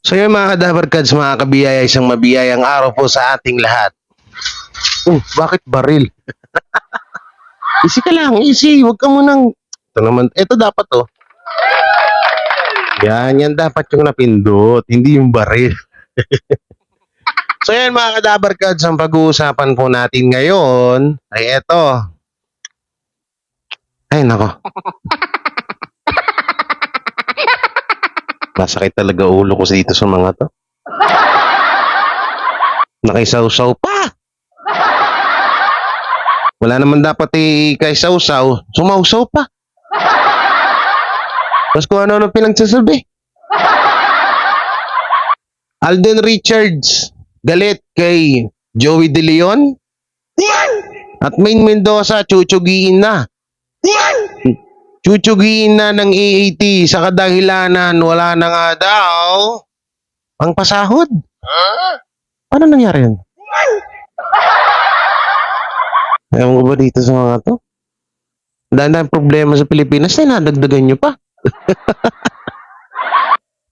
So yun mga kadabarkads, mga kabiyaya, isang mabiyayang araw po sa ating lahat. Bakit baril? Easy ka lang, easy. Huwag ka munang... Ito naman, ito dapat to. Yan dapat yung napindot, hindi yung baril. So yan mga kadabarkads, ang pag-uusapan po natin ngayon ay eto. Ay nako. Masakit talaga ulo ko dito sa mga to. Nakisawsaw pa. Wala naman dapat kaysaw-saw, sumawsaw pa. Tapos kung ano pinagsasabi. Alden Richards, galit kay Joey De Leon. At Maine Mendoza, chuchugiin na. Chuchugiin na ng EAT sa kadahilanan wala na nga daw ang pasahod. Paano nangyari yun? Ewan ko ba dito sa mga to? Dahil problema sa Pilipinas, ay nadagdagan nyo pa.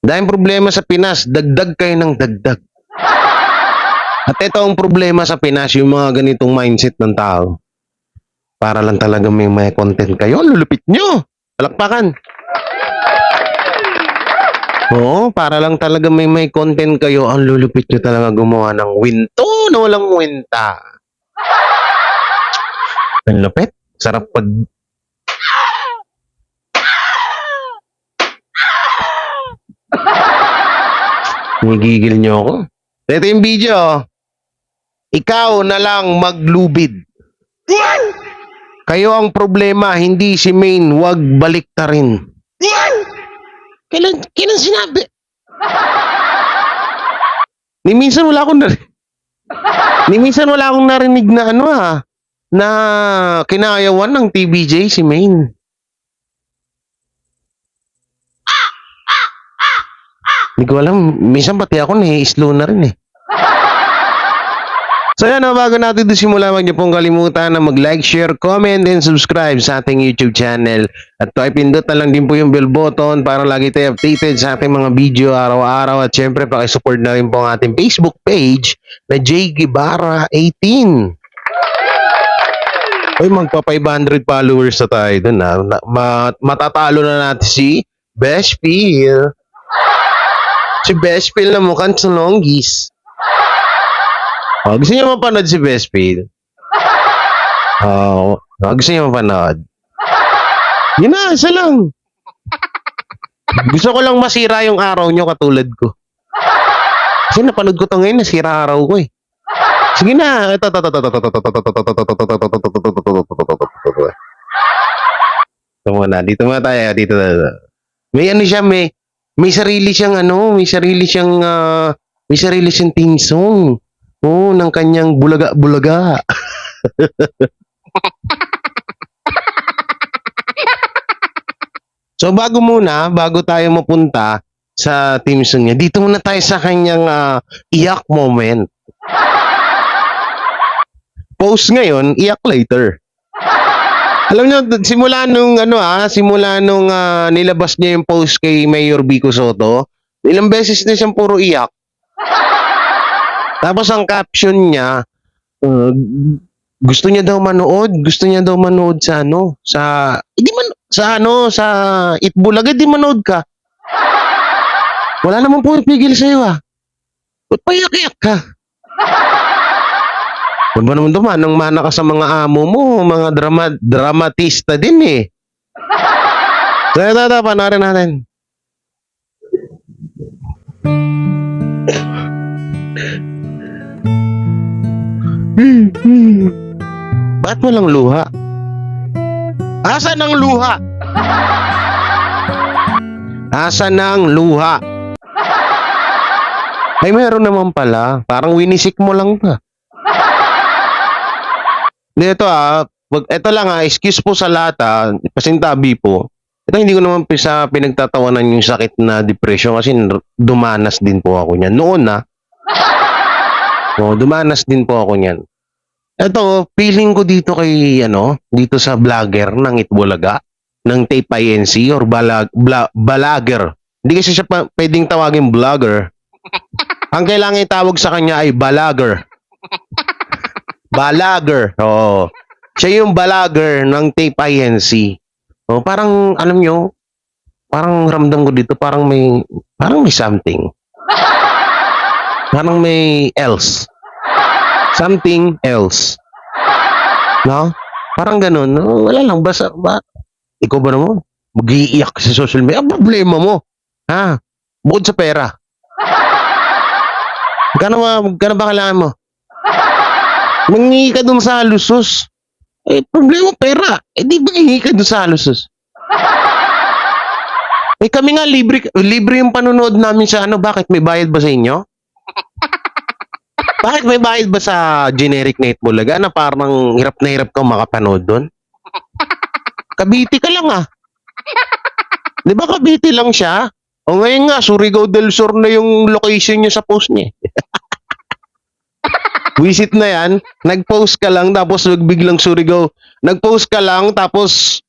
Dahil problema sa Pinas, dagdag kayo ng dagdag. At ito ang problema sa Pinas, yung mga ganitong mindset ng tao. Para lang talaga may content kayo, lulupit nyo. Palakpakan. Oo, para lang talaga may content kayo, ang lulupit nyo talaga gumawa ng winto na walang winta. Ang lupit. Sarap pag... Nagigil nyo ako. Ito yung video. Ikaw na lang maglubid. Kayo ang problema, hindi si Maine. Huwag baliktarin. Kailan sinabi? Ni minsan wala akong narinig na na kinayawan ng TBJ si Maine. Hindi ko alam, minsan pati ako slow na rin eh. So yan, bago natin ito simula, huwag niyo pong kalimutan na mag-like, share, comment, and subscribe sa ating YouTube channel. At pindot na lang din po yung bell button para lagi tayo updated sa ating mga video araw-araw. At syempre, pakisupport na rin po ang ating Facebook page na J. Guevara 18. Uy, magpa 500 followers na tayo dun matatalo na natin si Beshpil. Si Beshpil na mukhang sunonggis. Gusto niyo mapanood si Beshpil? Gusto niyo mapanood? Yun na, isa lang. Gusto ko lang masira yung araw nyo katulad ko. Kasi napanood ko to ngayon, nasira araw ko eh. Sige na. Ito muna. Dito muna tayo. Dito. May siya, may sarili siyang may sarili siyang theme song. Ng kanyang bulaga-bulaga. So bago tayo mapunta sa theme song niya, dito muna tayo sa kanyang iyak moment. Post ngayon, iyak later. Alam niyo, simula nung nilabas niya yung post kay Mayor Vico Soto, ilang beses na siyang puro iyak. Tapos ang caption niya, gusto niya daw manood sa sa Itbulaga, di manood ka. Wala namang pumipigil sa iyo Ba't payak-iyak ka? Ba't ba naman nang mana ka sa mga amo mo, mga dramatista din eh. So ito, panoorin natin. Ba't walang luha? Asan ang luha? Asan ang luha? Ay, meron naman pala. Parang winisik mo lang pa. Ito ito lang excuse po sa lahat pasintabi po. Ito hindi ko naman sa pinagtatawanan yung sakit na depression kasi dumanas din po ako niyan. Noon dumanas din po ako niyan. Ito, feeling ko dito kay dito sa vlogger ng Itbulaga, ng Tape INC or balager. Hindi kasi siya pwedeng tawagin vlogger Ang kailangan itawag sa kanya ay balager. Balager. Oo. Siya yung balager ng Tape INC. Oh, parang alam nyo, parang ramdam ko dito parang may something. Parang may else. Something else. No? Parang ganun. No? Wala lang. Basta, ikaw ba naman? Mag-iiyak sa social media. Ang problema mo. Ha? Bukod sa pera. Magkano ba kailangan mo? Mangingi ka dun sa lusos. Eh, problema pera. Eh, di ba hingi ka dun sa lusos? Eh, kami nga, libre yung panonood namin sa ano. Bakit? May bayad ba sa inyo? Bakit may bayad ba sa generic na Itbulaga na parang hirap na hirap kang makapanood doon? Cavite ka lang ah. Di ba Cavite lang siya? O ngayon nga, Surigao del Sur na yung location niya sa post niya. Visit na yan, nag-post ka lang tapos biglang Surigao. Nag-post ka lang tapos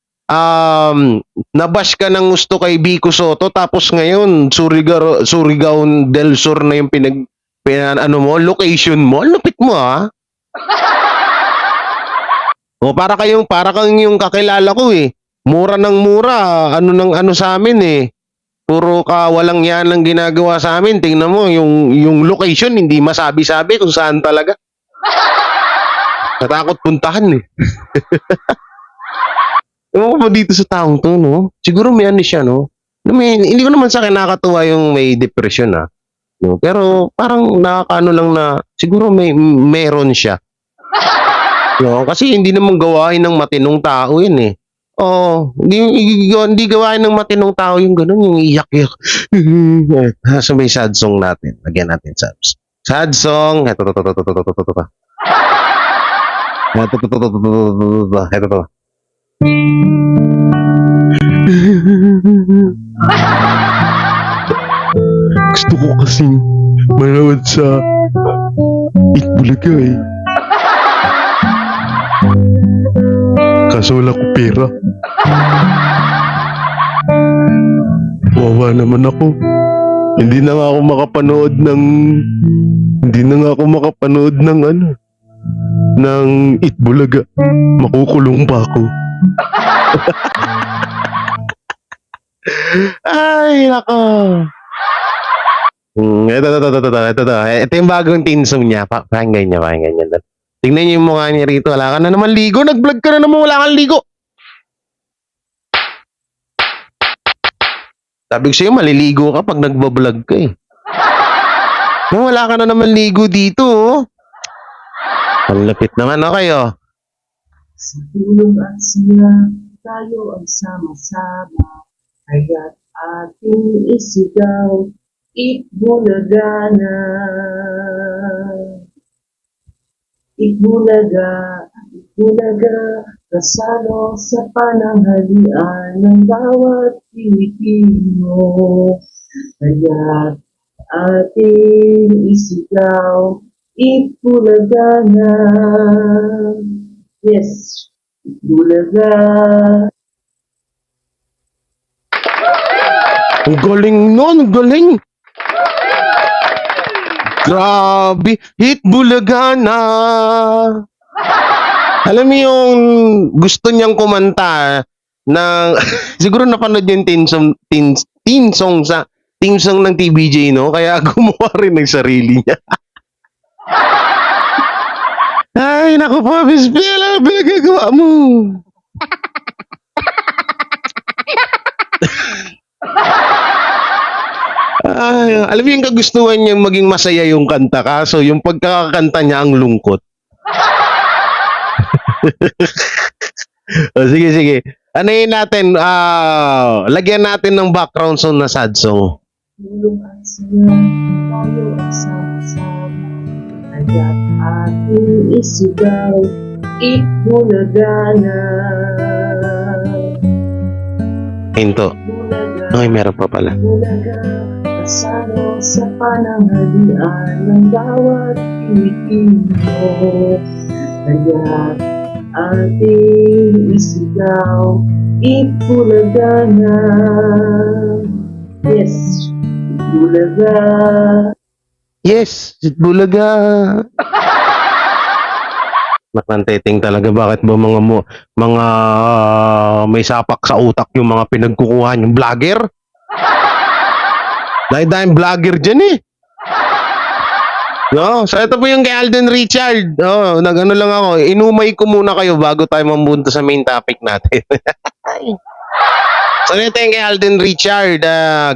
nabash ka ng gusto kay Vico Soto tapos ngayon Surigao del Sur na yung ano mo, location mo. Lupit mo ah. O para kang yung kakilala ko eh. Mura ng mura, ano ng ano sa amin eh. Puro ka walang yan ang ginagawa sa amin. Tingnan mo yung location hindi masabi-sabi kung saan talaga. Natakot puntahan eh. Ewan ko ba dito sa taong to, no? Siguro may ano siya, no? Hindi ko naman sa akin nakakatuwa yung may depression, ah. No? Pero parang nakakaano lang na siguro meron siya. No? Kasi hindi naman gawain ng matinong tao yun eh. Oh, hindi gawain ng matinong tao yung gano'n, yung iyak-iyak. So may sad song natin. Lagyan natin subs. Sad song. Ito. Ito. Gusto ko kasing manood sa Itbulaga eh. Kaso wala ko pera. Wawa naman ako. Hindi na nga ako makapanood ng ano, ng Itbulaga. Makukulong pa ako. Ay, nako. Ito yung bagong teen song niya. Pakinggan niya. Tingnan niyo yung mukha niya rito. Wala ka na naman ligo. Nag-vlog ka na naman. Wala kang ligo. Sabi ko sa'yo, maliligo ka pag nagbablog ka eh. Wala ka na naman ligo dito. Oh. Ang lapit naman. Okay oh. Sa tulong at siya, tayo ang sama-sama. Kaya't ating isigaw, Itbulaga na. Itbulaga, Itbulaga, kasalo sa pananghalian ng bawat Pilipino. Kaya't ating isigaw, Itbulaga na. Yes, Itbulaga. Ang galing nun, ang galing. Grabe, Itbulaga na. Alam mo yung gusto niyang kumanta ng siguro napanood yung teen song ng TBJ, no? Kaya gumawa rin ng sarili niya. Ay, naku po, Miss Bella, pinagagawa mo. Ay, alam mo yung kagustuhan niyang maging masaya yung kanta, kaso yung pagkakakanta niya ang lungkot. Sige. Ano yun natin? Lagyan natin ng background song na sad song. Tulong at siya, tayo ang sama-sama. Kaya't ating isigaw, Itbulaga na. Hinto. Itbulaga, Ay, meron pa pala. Itbulaga, kasalo sa pananghalian ng bawat Pilipino. Kaya't ating isigaw, Itbulaga na. Yes, Itbulaga. Yes, Bulaga. Naklanteting talaga. Bakit ba mga may sapak sa utak yung mga pinagkukuhan yung vlogger? Dahil vlogger dyan eh. No, so ito po yung kay Alden Richard. Oh, nagano lang ako, inumay ko muna kayo bago tayo mamunta sa main topic natin. So ito yung kay Alden Richard.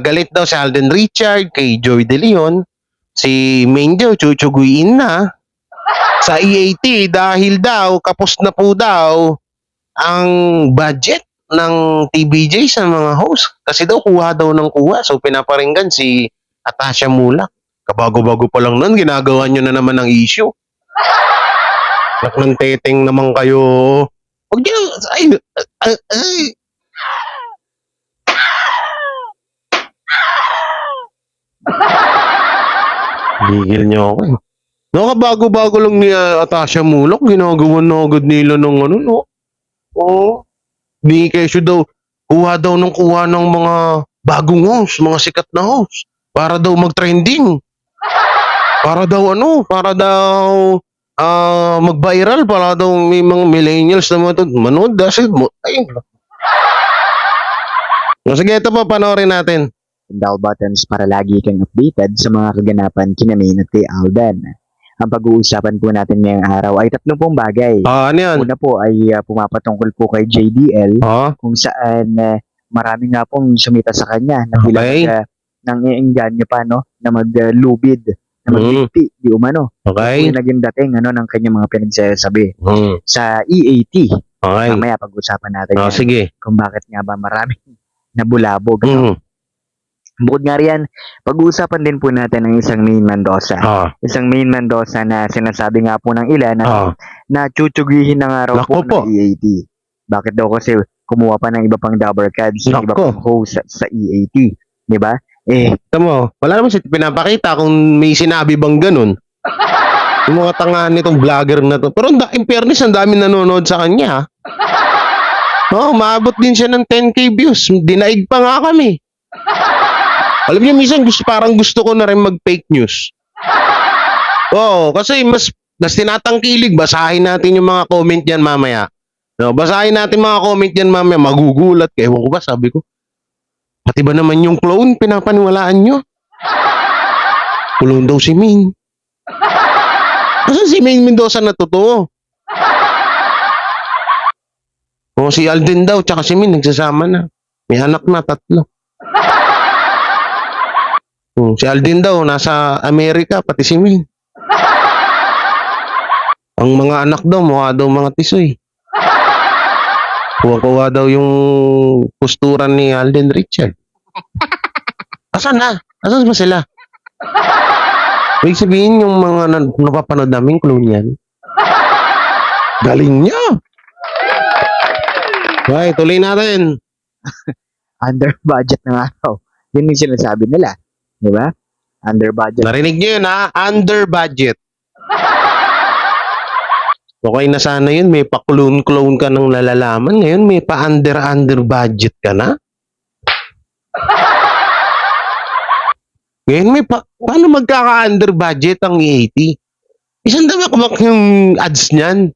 Galit daw si Alden Richard kay Joy De Leon. Si Main daw chuchuguin na sa EAT dahil daw kapos na po daw ang budget ng TBJ sa mga host. Kasi daw kuha daw ng kuha. So pinaparinggan si Atasha Mulak. Kabago-bago pa lang nun, ginagawa nyo na naman ang issue. Naklanteteng naman kayo. Huwag nyo, ay. Bigil nyo ako eh. Nakabago-bago lang ni Atasha Mulak, ginagawa na agad nila ng ano, no? Oo. Ni Kesyo daw, kuha daw ng mga bagong host, mga sikat na host. Para daw mag-trending. Para daw mag-viral, para daw may mga millennials na manood. Ay. Sige, ito pa, panoorin natin. Bell buttons para lagi kang updated sa mga kaganapan kina Main at kay Alden. Ang pag-uusapan po natin ngayong araw ay 3 bagay. Ano yan? Una po ay pumapatungkol po kay JDL kung saan marami nga pong sumita sa kanya na bilang nang iingganyo pa na maglubid, na magbigti, di umano. Okay. Yung naging dating ng kanyang mga pinagsasabi sa EAT. Okay. Mamaya pag-usapan natin yan, Sige. kung bakit nga ba maraming nabulabog. Bukod nga riyan, pag-uusapan din po natin ang isang Main Mendoza. Isang Main Mendoza na sinasabi nga po ng ilan na chuchugihin na nga raw po ng EAT. Bakit daw kasi kumuha pa ng iba pang double cards, iba pang host sa EAT. Di ba? Tama, wala naman siya pinapakita kung may sinabi bang ganun. Yung mga tanga nitong vlogger na to. Pero in fairness, ang dami nanonood sa kanya. Maabot din siya ng 10k views. Dinaig pa nga kami. Alam niyo, minsan parang gusto ko na rin mag-fake news. Kasi mas tinatangkilig. Basahin natin yung mga comment yan mamaya. Basahin natin mga comment yan mamaya. Magugulat. Ewan ko ba, sabi ko. Pati ba naman yung clone, pinapaniwalaan nyo? Kulong daw si Main. Asan si Main Mendoza na totoo? Si Alden daw, tsaka si Main, nagsasama na. May anak na, 3. Si Alden daw, nasa Amerika, pati si Main. Ang mga anak daw, mukha daw mga tisoy. Kuha-kuha daw yung posturan ni Alden Richard. Asan na? Asan ba sila? Ibig sabihin yung mga napapanood namin clone yan. Galing niya. Okay, tuloy natin. Under budget na nga raw. Yun yung sinasabi nila. Di ba? Under budget. Narinig niyo yun ha? Under budget. Okay na sana yun, may pa-clone-clone ka ng nalalaman. Ngayon may pa-under budget ka na. Ngayon may paano magkaka-under budget ang EAT? Isang dami kumak yung ads niyan.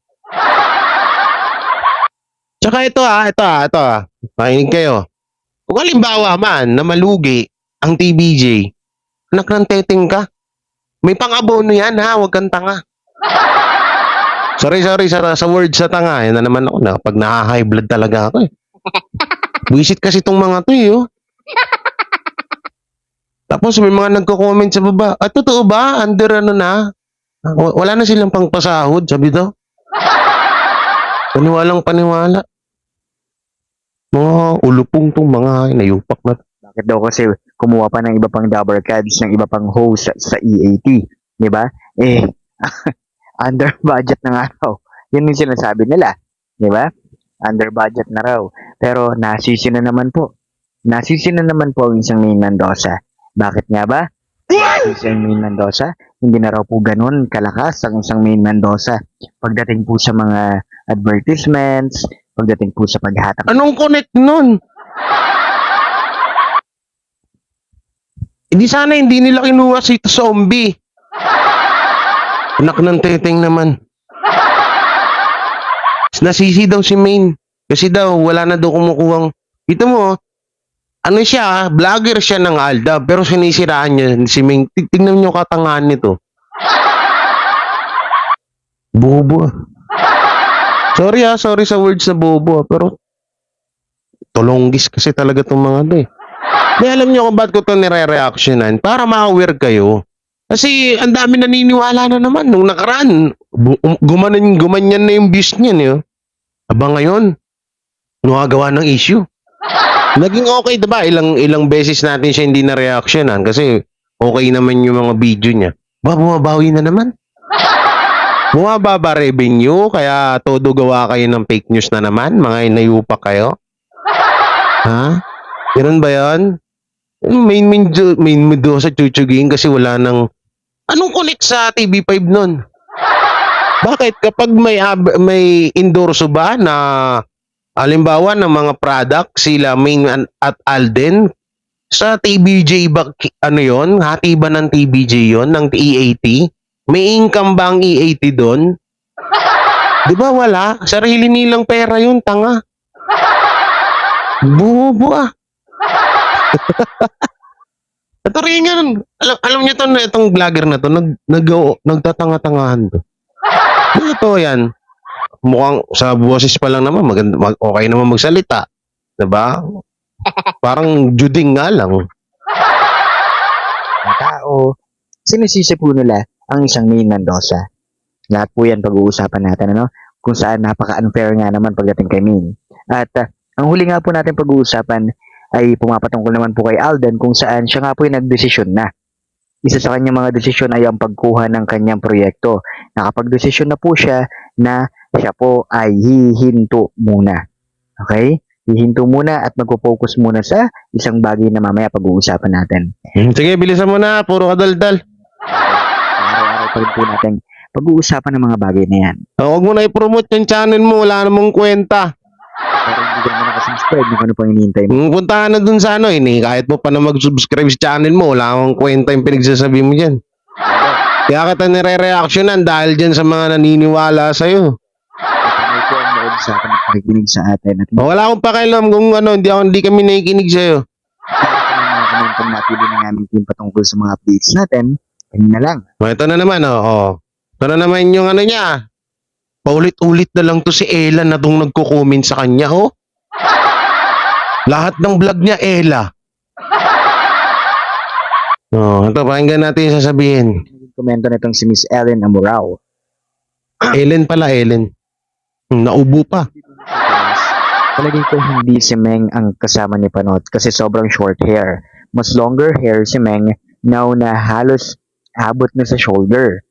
Tsaka ito. Makinig kayo. Kung halimbawa man na malugi ang TBJ, naklanteteng ka. May pang-abono yan ha, huwag kang tanga. Sorry, sa word sa tanga. Yan na naman ako na. Pag naka-high blood talaga ako eh. Buisit kasi itong mga to eh. Tapos may mga nagko-comment sa baba. Totoo ba? Under na? Wala na silang pangpasahod, sabi daw. Paniwala. Mga ulupong tong mga nayupak na. Bakit daw kasi kumuha pa ng iba pang double cards, ng iba pang host sa EAT. Di ba? Under budget na nga raw. Yun yung sinasabi nila. Di ba? Under budget na raw. Pero nasisi na naman po ang isang Main Mendoza. Bakit nga ba? Nasisi ang Main Mendoza. Hindi na raw po ganun kalakas ang isang Main Mendoza. Pagdating po sa mga advertisements, pagdating po sa paghatak. Anong connect nun? Hindi nila kinuha si zombie. Anak ng teteng naman. Nasisi daw si Main. Kasi daw, wala na daw kumukuhang... Ito mo, ano siya, vlogger siya ng Aldab, pero sinisiraan niya si Main. Tingnan niyo katangahan nito. Bobo. Sorry sa words na bobo, pero tulonggis kasi talaga itong mga to eh. May alam niyo kung ba't ko ito nire-reactionan? Para ma-aware kayo. Kasi ang dami naniniwala na naman. Nung nakaraan, gumanyan na yung views niya niyo. Aba ngayon, gumagawa ng issue. Naging okay, diba? Ilang beses natin siya hindi na reactionan kasi okay naman yung mga video niya. Bumabawi na naman. Bumababa revenue, kaya todo gawa kayo ng fake news na naman, mga inayupa kayo. Ha? Ganun ba yan? Main do sa chuchugin kasi wala nang... Anong connect sa TV5 nun? Bakit? Kapag may endorso ba na halimbawa ng mga product, sila Main at Alden, sa TBJ ba, ano yon? Hati ba ng TBJ yon ng E80? May income ba ang E80 doon? Di ba wala? Sarili nilang pera yun, tanga. Bobo ah. Ito rin yan. Alam niyo to, itong vlogger na to, nagtatanga-tangahan to. Ito yan. Mukhang sa boses pa lang naman, okay naman magsalita. Diba? Parang juding nga lang. Mga tao, sinisisi po nila ang isang Main Mendoza. Lahat po yan pag-uusapan natin, ano? Kung saan napaka-unfair nga naman pagdating kay Main. At ang huli nga po natin pag-uusapan ay pumapatungkol naman po kay Alden kung saan siya nga po yung nagdesisyon na. Isa sa kanyang mga desisyon ay ang pagkuha ng kanyang proyekto. Nakapag-desisyon na po siya na siya po ay hihinto muna. Okay? Hihinto muna at magpo-focus muna sa isang bagay na mamaya pag-uusapan natin. Sige, bilisan mo na. Puro kadaldal. Araw-araw pa rin po natin pag-uusapan ng mga bagay na yan. Huwag mo na i-promote yung channel mo. Wala namang kwenta. Pero hindi ka naman nakasubscribe, kung ano pang hinihintay mo. Punta ka na dun sa ano, kahit mo pa na mag-subscribe sa channel mo, wala akong kwenta yung pinagsasabi mo dyan. Kaya kita nire-reactionan dahil dyan sa mga naniniwala sa'yo. Ano po ang nood sa atin at pakikinig sa atin. At Wala akong pakialam kung ano, hindi kami nakikinig sa'yo. mga komentong napili ng aming team patungkol sa mga updates natin, kanina lang. Ito na naman, Ito na naman yung ano niya. Paulit-ulit na lang to si Ella na itong nagko-comment sa kanya, Lahat ng vlog niya, Ella. Ito, pakinggan natin yung sasabihin. Komento nitong si Miss Ellen Amurao. Ellen pala, Ellen. Naubo pa. Palagay ko hindi si Meng ang kasama ni Panot kasi sobrang short hair. Mas longer hair si Meng now na halos abot na sa shoulder.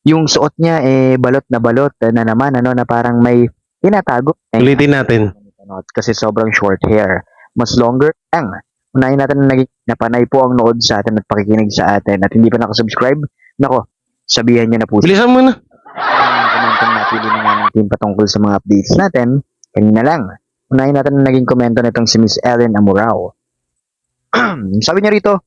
Yung suot niya balot na naman na parang may tinatago. Ulitin natin. Panot kasi sobrang short hair. Mas longer ang. Unahin natin na naging napanay po ang nood sa atin at pakikinig sa atin at hindi pa nakasubscribe. Nako, sabihan niyo na po. Bilisan mo na. Mga komentong napili na nga ng team patungkol sa mga updates natin, kanina lang. Unahin natin na naging komento nitong si Miss Ellen Amurao. Sabi niya rito,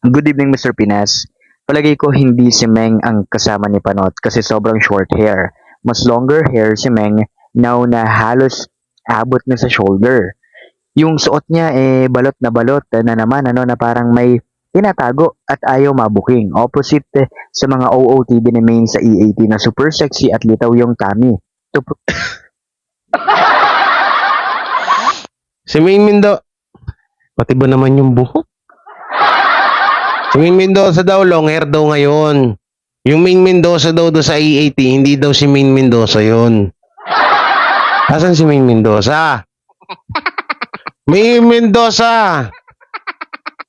"Good evening Mr. Pinas. Palagay ko hindi si Meng ang kasama ni Panot kasi sobrang short hair. Mas longer hair si Meng now na halos abot na sa shoulder. Yung suot niya balot na naman na parang may tinatago at ayaw mabuking. Opposite sa mga OOTD ni Main sa E80 na super sexy at litaw yung tummy. Si Main Mindo. Pati ba naman yung buhok? Si Main Mendoza daw, long hair daw ngayon. Yung Main Mendoza daw sa E80, hindi daw si Main Mendoza yun. Asan si Main Mendoza? Main Mendoza!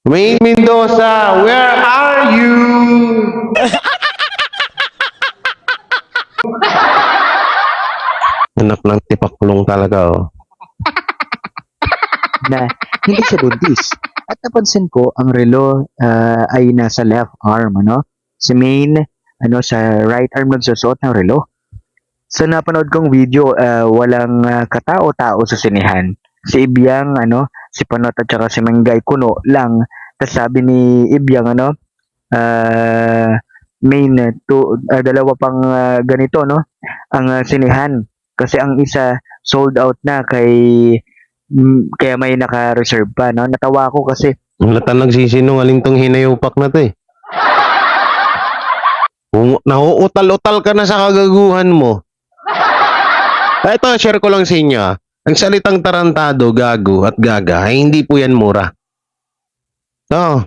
Main Mendoza, where are you? Anak ng tipaklong talaga, Na hindi siya buntis. At napansin ko, ang relo ay nasa left arm, Si Main, sa right arm nagsusot ng relo. Sa napanood kong video, walang katao-tao sa sinihan. Si Ibyang, si Panot at saka si Menggay Kuno lang. Tapos sabi ni Ibyang, main dalawa pang ganito, no? Ang sinihan. Kasi ang isa sold out na kaya may naka-reserve pa, no? Natawa ako kasi Wala talagang nagsisinungaling tong hinayupak na to eh. Nauutal-utal ka na sa kagaguhan mo. Ito, share ko lang sa inyo. Ang salitang tarantado, gago at gaga ay hindi po yan mura. Oh,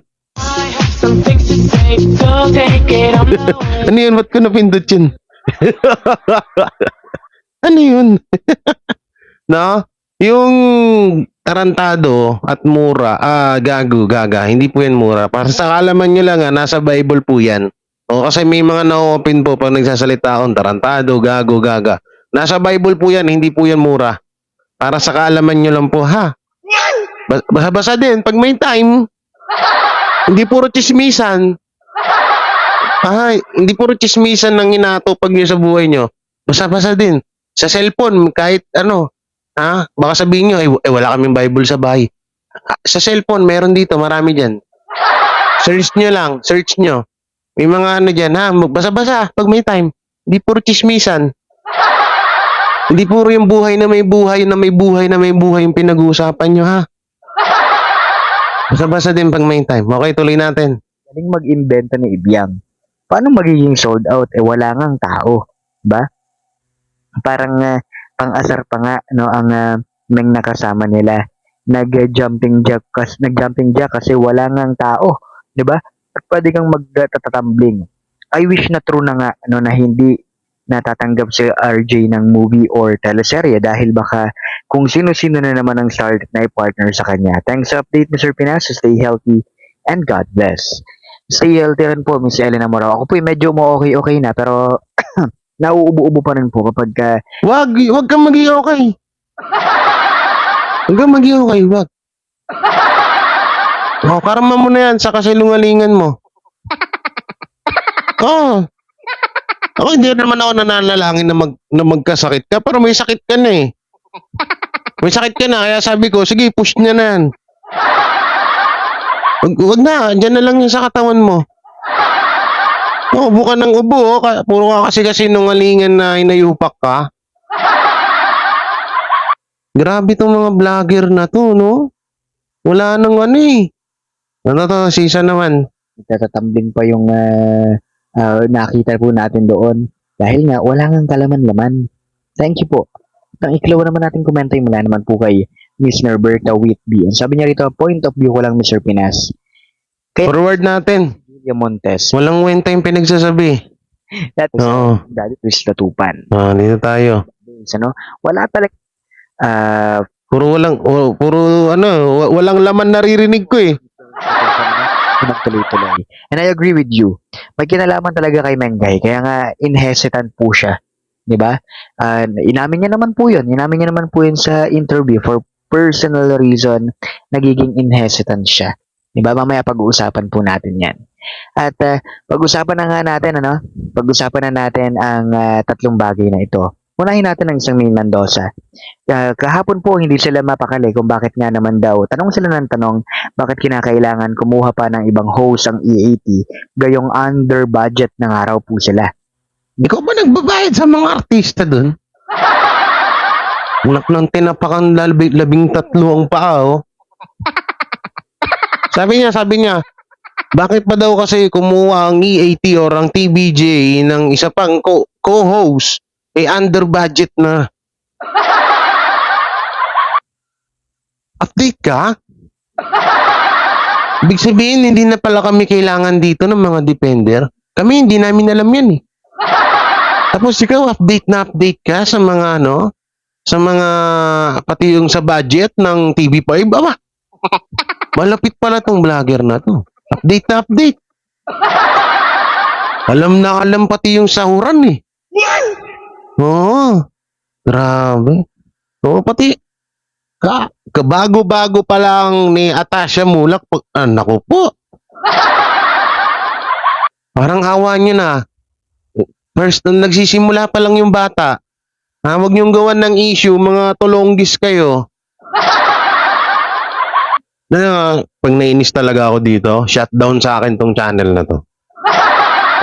Something to say, so take it on my way. ano yun? Ba't ko napindot yun? Ano yun? No? Yung tarantado at mura, gago, gaga, hindi po yan mura. Para sa kalaman nyo lang, nasa Bible po yan. O, kasi may mga na-open po pag nagsasalita akong tarantado, gago, gaga. Nasa Bible po yan, hindi po yan mura. Para sa kaalaman nyo lang po, ha? Basa-basa din, pag may time, hindi puro chismisan. Hindi puro chismisan ng inatupag nyo sa buhay nyo. Basa-basa din. Sa cellphone, kahit ano, baka sabihin nyo, wala kaming Bible sa bahay. Sa cellphone, meron dito, marami dyan. Search nyo lang, search nyo. May mga ano dyan, basa-basa, pag may time. Hindi puro chismisan. Hindi puro yung buhay na may buhay na may buhay na may buhay yung pinag-uusapan nyo, ha? Basa-basa din pag may time. Okay, tuloy natin. galing mag-invento ni Ibiang. Paano magiging sold out? Wala ngang tao. Ba? Parang pang-asar pa nga no ang nang nakasama nila. Nag-jumping jack kasi wala ngang tao, 'di ba? At pwede kang magtatambling. I wish na true na nga no na hindi natatanggap si RJ ng movie or teleserye dahil baka kung sino-sino na naman ang star na i-partner sa kanya. Thanks sa update, Mr. Pinas. Stay healthy and God bless. Stay healthy rin po, Miss Elena Morao. Ako po medyo mo okay na pero nauubo-ubo pa rin po kapag Wag kang maging okay. Huwag kang maging okay, wag. Karama mo na yan sa kasilungalingan mo. Ako hindi naman ako nananalangin na magkasakit ka, pero may sakit ka na eh. May sakit ka na, kaya sabi ko, sige, push niya na yan. Wag na, dyan na lang yung sa katawan mo. Ubo ka ng ubo, puro ka kasi nungalingan na inayupak ka. Grabe tong mga vlogger na to, no? Wala nang ano eh. Ano to, sisa naman. Tatatambling pa yung nakita po natin doon. Dahil nga, wala ngang kalaman-laman. Thank you po. Ang iklaw naman natin komento yung mula naman po kay Miss Norberta Whitby. Ang sabi niya rito, point of view ko lang, Mr. Pinas. Forward natin. Julia Montes. Walang kwenta yung pinagsasabi. That was Oo. Daddy Twist Tupan. Dito tayo. Ano? Wala talaga. Walang laman naririnig ko eh. Magtuloy-tuloy. And I agree with you. May kinalaman talaga kay Mengay. Kaya nga, inhesitant po siya. Diba? Inamin niya naman po yun. Inamin niya naman po yun sa interview. For personal reason, nagiging inhesitant siya. Diba? Mamaya pag-uusapan po natin yan. At pag-usapan na nga natin, Pag-usapan na natin ang tatlong bagay na ito. Unahin natin ang isang Main Mendoza. Kahapon po, hindi sila mapakali kung bakit nga naman daw. Tanong sila ng tanong, bakit kinakailangan kumuha pa ng ibang host ang EAT, gayong under budget ng araw po sila. Ikaw ba nagbabayad sa mga artista dun? Unak ng tinapakan 13 ang paa, oh. Sabi niya, bakit pa daw kasi kumuha ang EAT or ang TBJ ng isa pang co-host, under budget na. Update ka? Ibig sabihin, hindi na pala kami kailangan dito ng mga defender. Kami, hindi namin alam yan eh. Tapos ikaw, update ka sa mga pati yung sa budget ng TV5. Malapit pala tong vlogger na to. Update. Alam pati yung sahuran eh. Oo. Grabe. Oo, pati kabago-bago pa lang ni Atasha Mulak. Naku po. Parang awa nyo na. First, nagsisimula pa lang yung bata. Huwag niyong gawan ng issue, mga tulonggis kayo. Pag nainis talaga ako dito, shutdown sa akin tong channel na to.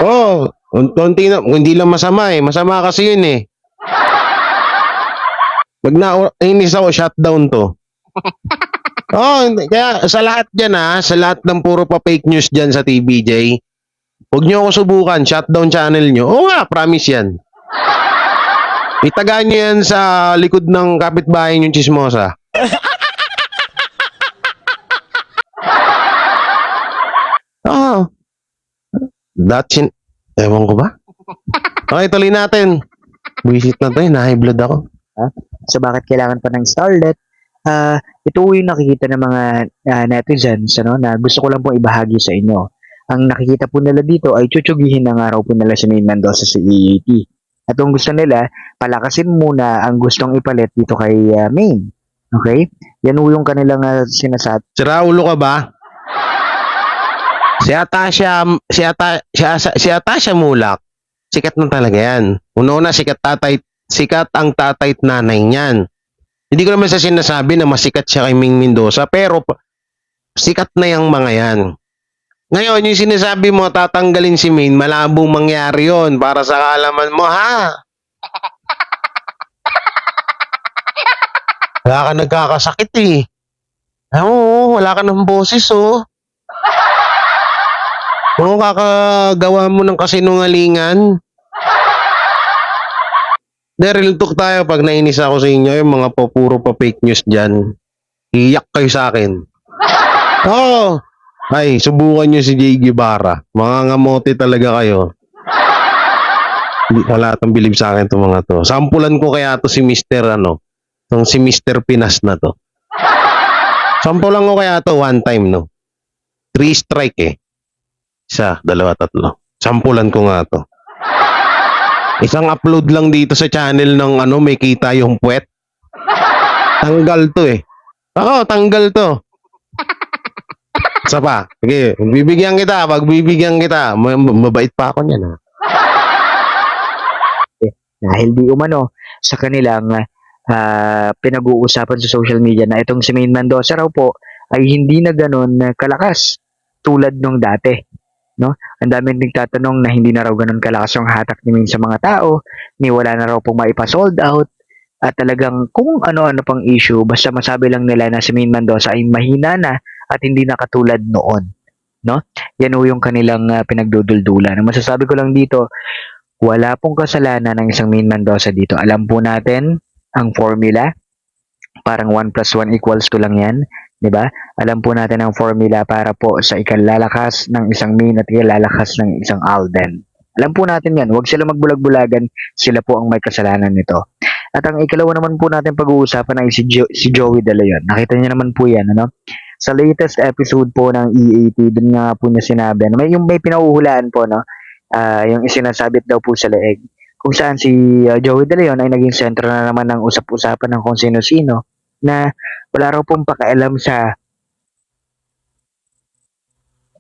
Oh, konti na, hindi lang masama eh. Masama kasi yun eh. Pag nainis ako, shutdown to. Oh, kaya sa lahat dyan sa lahat ng puro pa fake news dyan sa TBJ, huwag nyo ako subukan, shutdown channel nyo. Oo nga, promise yan. Itagaan nyo yan sa likod ng kapitbahay yung chismosa. Oo. Ewan ko ba? Okay, tuloy natin. Visit na to high blood ako. So bakit kailangan pa ng Starlet? Ito yung nakikita ng mga netizens na gusto ko lang pong ibahagi sa inyo. Ang nakikita po nila dito ay tsutsugin ng araw po nila si Maine Mendoza sa EAT. At kung gusto nila, palakasin muna ang gustong ipalit dito kay Maine. Okay? Yan po yung kanilang sinasabi. Sira ulo ka ba? Si Atasha Mulak, sikat na talaga yan. Una-una, sikat ang tatay at nanay niyan. Hindi ko naman sa sinasabi na masikat siya kay Ming Mendoza, pero sikat na yung mga yan. Ngayon, yung sinasabi mo, tatanggalin si Maine, malabong mangyari yon para sa kaalaman mo, ha? Wala ka nagkakasakit eh. Oo, wala ka ng boses oh. Oo, kakagawa mo ng kasinungalingan. Real talk tayo pag nainis ako sa inyo, yung mga puro pa fake news dyan. Iyak kayo sa akin. Oo. Ay, subukan nyo si Jay Guevara. Mga ngamote talaga kayo. Wala tong believe sa akin itong mga to. Sampulan ko kaya to si Mr. Si Mr. Pinas na to. Sampulan ko kaya to one time, no? 3 strike eh. 1, 2, 3. Sampulan ko nga to. Isang upload lang dito sa channel ng may kita yung puwet. Tanggal to eh. Oo, tanggal to. Isa pa. Sige, pagbibigyan kita. Mabait pa ako niyan ha. Dahil di umano sa kanilang pinag-uusapan sa social media na itong si Maine Mendoza raw po ay hindi na ganun kalakas tulad nung dati. No? Ang dami nagtatanong na hindi na raw ganun kalakas yung hatak ni Maine sa mga tao, ni wala na raw pong maipa-sold out, at talagang kung ano-ano pang issue, basta masabi lang nila na si Maine Mendoza ay mahina na at hindi na katulad noon. No? Yan o yung kanilang pinagduduldulan. Ang masasabi ko lang dito, wala pong kasalanan ng isang Maine Mendoza dito. Alam po natin ang formula. Parang 1 plus 1 equals 2 lang yan. Diba? Alam po natin ang formula para po sa ikalalakas ng isang Maine at ikalalakas ng isang Alden. Alam po natin yan. Huwag sila magbulag-bulagan. Sila po ang may kasalanan nito. At ang ikalawa naman po natin pag-uusapan ay si Joey De Leon. Nakita niyo naman po yan. Sa latest episode po ng EAT, dun nga po niya sinabi, may pinauhulaan po, yung isinasabit daw po sa leeg, kung saan si Joey De Leon ay naging sentro na naman ng usap-usapan ng kung sino-sino na wala raw pong pakialam sa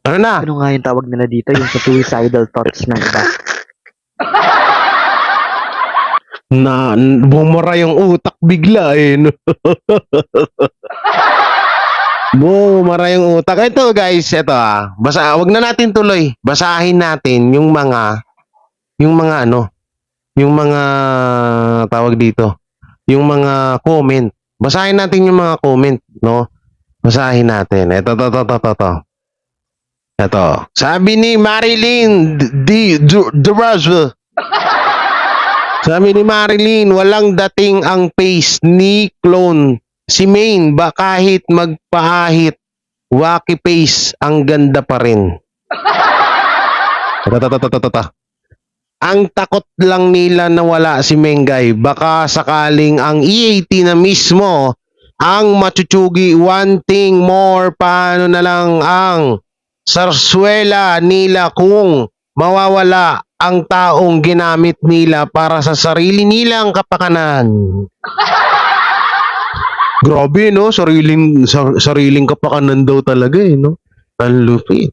ano nga yung tawag nila dito, yung sa suicidal thoughts ng iba. Na bumura yung utak bigla eh. No? Bumura yung utak. Ito guys, wag na natin tuloy. Basahin natin yung mga tawag dito. Yung mga comment. Basahin natin yung mga comment, no? Basahin natin. Ito. Sabi ni Marilyn Durazzo. Sabi ni Marilyn, walang dating ang face ni clone. Si Maine, ba kahit magpaahit, wacky face, ang ganda pa rin. Ang takot lang nila na wala si Mengay. Baka sakaling ang EAT na mismo ang machuchugi, wanting more, paano na lang ang sarswela nila kung mawawala ang taong ginamit nila para sa sarili nilang kapakanan. Grabe, no? Sariling kapakanan daw talaga, no? Ang lupit.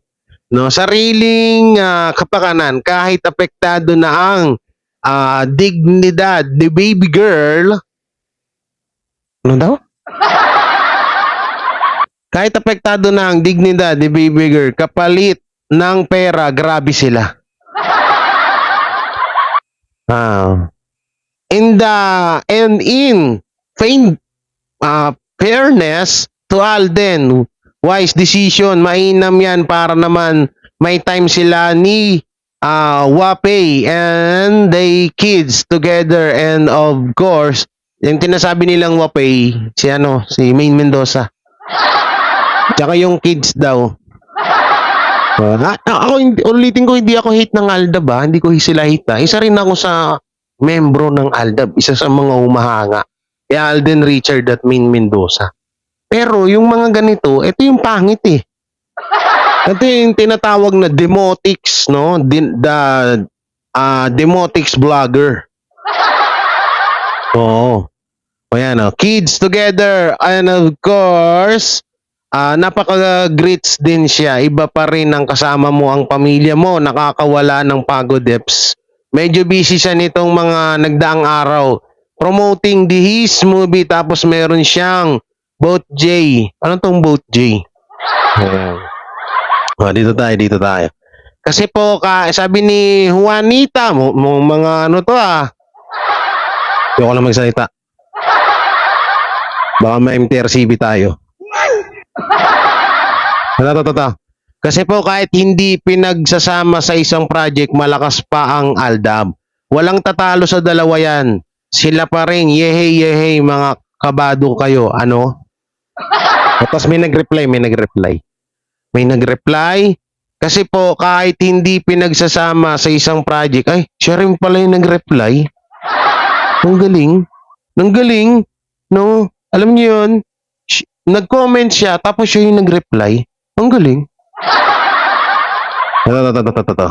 No, sariling kapakanan kahit apektado na ang dignidad ni baby girl. Ano daw? Kahit apektado na ang dignidad ni baby girl, kapalit ng pera, grabe sila. Ah. In fairness to Alden, wise decision, mainam yan para naman may time sila ni Wapay and they kids together, and of course, yung tinasabi nilang Wapay, si Main Mendoza. Tsaka yung kids daw. Ulitin ko, hindi ako hate ng Aldab hindi ko sila hate Isa rin ako sa membro ng Aldab, isa sa mga humahanga. Alden Richard at Main Mendoza. Pero yung mga ganito, ito yung pangit Ito yung tinatawag na demotics, no? Demotics vlogger. Oo. O yan, kids together, and of course, napaka-grits din siya. Iba pa rin ang kasama mo ang pamilya mo, nakakawala ng pagod Eps. Medyo busy siya nitong mga nagdaang araw promoting his movie, tapos meron siyang Boat J. Ano tong Boat J? Dito tayo. Kasi po, sabi ni Juanita, mga ano to Hindi ako na magsalita. Baka ma-MTRCB tayo. Ito. Kasi po kahit hindi pinagsasama sa isang project, malakas pa ang Aldab. Walang tatalo sa dalawa yan. Sila pa rin, yehey, mga kabado kayo. Ano? Tapos may nag-reply. Kasi po kahit hindi pinagsasama sa isang project, ay, siya rin pala yung nag-reply. Ang galing. No? Alam niyo yun? Nag-comment siya, tapos siya yung nag-reply. Ang galing. Ito.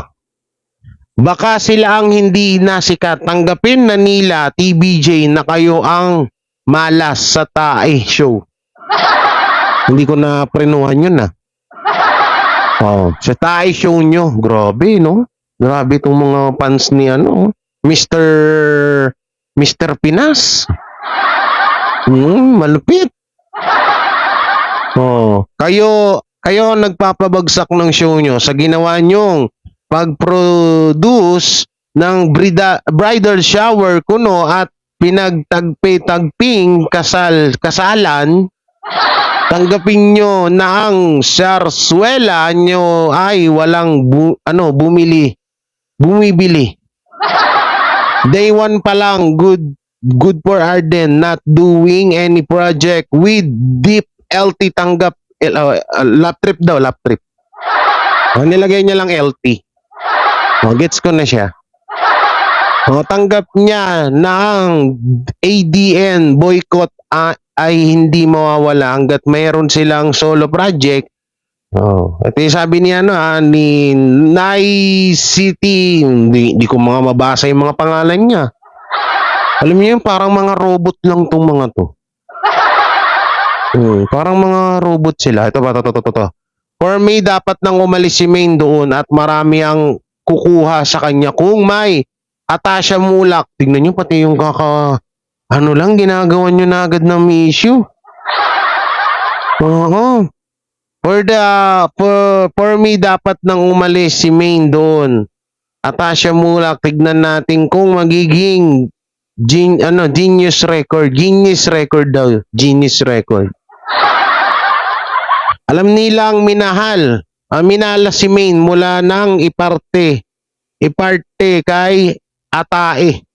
Baka sila ang hindi nasikat. Tanggapin na nila, TBJ, na kayo ang malas sa tae show. Hindi ko na prenuhan yun sa tae show nyo. Grabe, no? Grabe itong mga fans ni Mr. Pinas. Malupit. Kayo nagpapabagsak ng show nyo sa ginawa nyong pag-produce ng bridal shower kuno at pinagtagpi-tagping kasalan. Tanggapin nyo na ang sarswela nyo ay walang bumibili. Day 1 pa lang, good for Arden, not doing any project with deep LT. Tanggap lap trip. Nilagay niya lang LT. Gets ko na siya. Tanggap niya na ang ADN boycott ay hindi mawawala hanggat mayroon silang solo project. Ito yung sabi niya ni Nai City. Hindi ko mabasa yung mga pangalan niya. Alam niyo yun, parang mga robot lang tong mga to. Parang mga robot sila. Ito. For me, dapat nang umalis si Main doon at marami ang kukuha sa kanya kung may Atasha Mulak. Tignan nyo, pati yung ginagawa nyo na agad ng issue. Oo. For me, dapat nang umalis si Main doon. Atasha Mulak, tignan natin kung magiging Genius record daw. Genius record. Alam nilang minala si Main mula nang iparte kay Atae.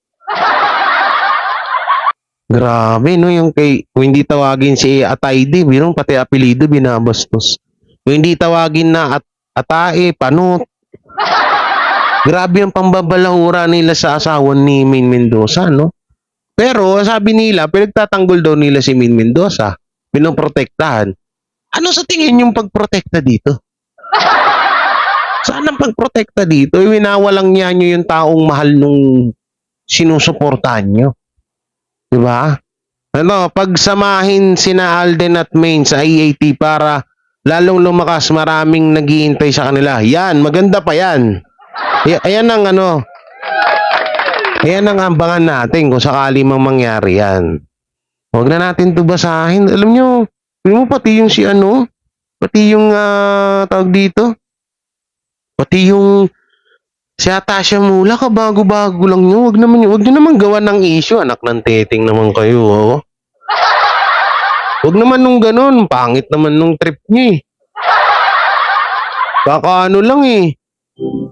Grabe, no? Yung kung hindi tawagin si Atayde, birong pati apelido binabastos. Kung hindi tawagin na Atae, Panot. Grabe ang pambabalahura nila sa asawa ni Main Mendoza, no? Pero sabi nila, pinagtatanggol daw nila si Main Mendoza. Pinoprotektahan. Ano sa tingin yung pagprotekta dito? Saan ang pagprotekta dito? Winawalang niya nyo yung taong mahal nung sinusuportahan nyo. Diba? Pagsamahin sina Alden at Main sa EAT para lalong lumakas, maraming naghihintay sa kanila. Yan, maganda pa yan. Ayan ang ayan ang ambangan natin kung sakali mang mangyari yan. Huwag na natin ito basahin. Alam nyo, pati yung pati yung tawag dito, Pati yung si Atasha Mula, kabago-bago lang yun. Wag nyo naman gawa ng issue, anak ng teting naman kayo, oh. Wag naman nung ganun, pangit naman nung trip nyo eh. Kakaano lang eh.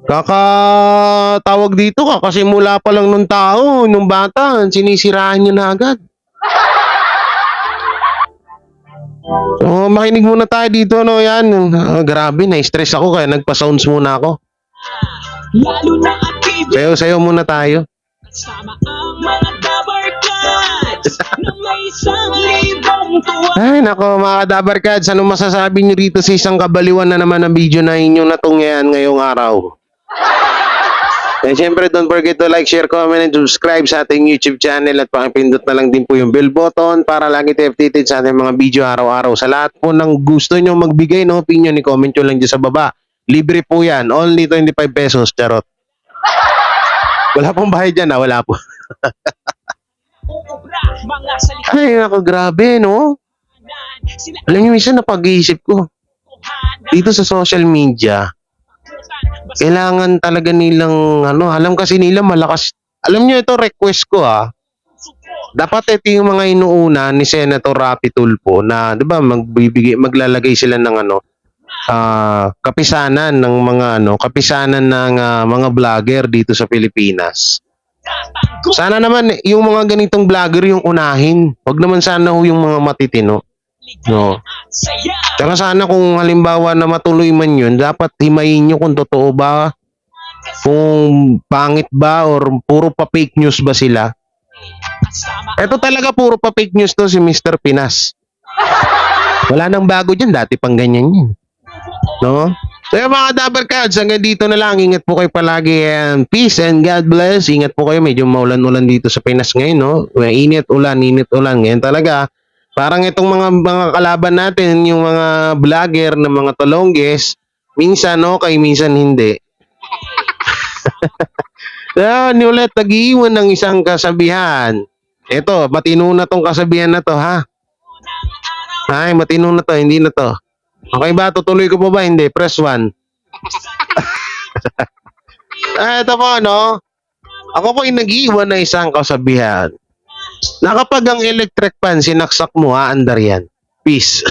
Kakatawag dito, kakasimula pa lang nung tao, nung bata, sinisiraan nyo na agad. So, makinig muna tayo dito, no, yan. Grabe, na-stress ako kaya nagpa-sounds muna ako. Lalo na ang kaibigan Sayo muna tayo. Kasama ang mga dabarkads Na may 1,000 tuwa Ay, nako, mga kadabarkads, ano masasabi nyo rito sa isang kabaliwan na naman na video na inyong natungyan ngayong araw? And syempre, don't forget to like, share, comment, and subscribe sa ating YouTube channel at pakipindot na lang din po yung bell button para lagi tayo updated sa ating mga video araw-araw. Sa lahat po ng gusto nyo magbigay ng opinion, i-comment nyo lang dyan sa baba. Libre po yan. Only 25 pesos. Charot. Wala pong bayad dyan, wala po. Uubra, mga salita Ay, nako, grabe, no? Sila Alam nyo, minsan napag-iisip ko. Dito sa social media, kailangan talaga nilang, alam kasi nila malakas. Alam nyo, ito request ko dapat ito yung mga inuuna ni Senator Rapi Tulfo na, di ba, maglalagay sila ng kapisanan ng mga vlogger dito sa Pilipinas. Sana naman yung mga ganitong vlogger yung unahin. Wag naman sana yung mga matitino. No. Tsaka sana kung halimbawa na matuloy man yun, dapat himayin nyo kung totoo ba, kung pangit ba, or puro pa fake news ba sila. Ito talaga puro pa fake news to si Mr. Pinas. Wala nang bago dyan, dati pang ganyan yun. No? So yung mga Dabarkads, hanggang dito na lang. Ingat po kayo palagi, and peace and God bless. Ingat po kayo, medyo maulan-ulan dito sa Pinas ngayon, no? Init ulan ngayon talaga. Parang itong mga kalaban natin, yung mga vlogger na mga tolongges, minsan okay, minsan hindi. Ulit, nag-iiwan ng isang kasabihan. Ito, matino na tong kasabihan na to, ha? Ay, matino na to, hindi na to. Okay ba? Tutuloy ko pa ba? Hindi. Press 1. Ito po, no? Ako po yung nag-iiwan ng isang kasabihan. Na kapag ang electric fan sinaksak mo, aandar yan. Peace.